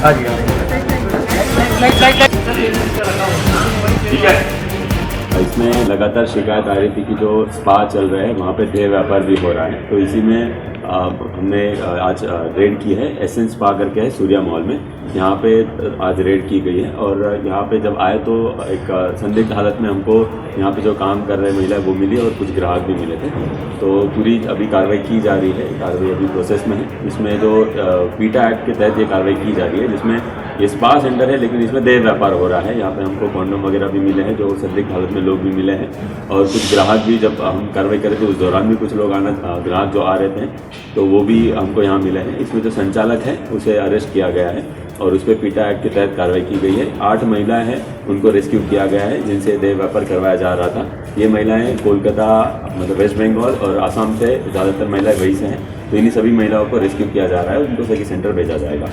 हाँ जी ठीक है। इसमें लगातार शिकायत आ रही थी कि जो स्पा चल रहा है वहाँ पे देह व्यापार भी हो रहा है, तो इसी में हमने आज रेड की है। एसेंस स्पा करके है सूर्या मॉल में, यहाँ पे आज रेड की गई है। और यहाँ पे जब आए तो एक संदिग्ध हालत में हमको यहाँ पे जो काम कर रहे महिला वो मिली और कुछ ग्राहक भी मिले थे। तो पूरी अभी कार्रवाई की जा रही है, कार्रवाई अभी प्रोसेस में है। इसमें जो पीटा एक्ट के तहत ये कार्रवाई की जा रही है, जिसमें ये स्पा सेंटर है लेकिन इसमें देह व्यापार हो रहा है। यहाँ पे हमको कॉन्डोम वगैरह भी मिले हैं, जो संदिग्ध हालत में लोग भी मिले हैं। और कुछ ग्राहक भी, जब हम कार्रवाई कर रहे थे उस दौरान भी कुछ लोग ग्राहक जो आ रहे थे तो वो भी हमको यहाँ मिले हैं। इसमें जो संचालक है उसे अरेस्ट किया गया है और उस पर पीटा एक्ट के तहत कार्रवाई की गई है। 8 महिलाएं हैं, उनको रेस्क्यू किया गया है जिनसे देह व्यापार करवाया जा रहा था। ये महिलाएं कोलकाता, मतलब वेस्ट बंगाल और आसाम से, ज़्यादातर महिलाएं वहीं से हैं। तो इन्हीं सभी महिलाओं को रेस्क्यू किया जा रहा है, उनको सही सेंटर भेजा जाएगा।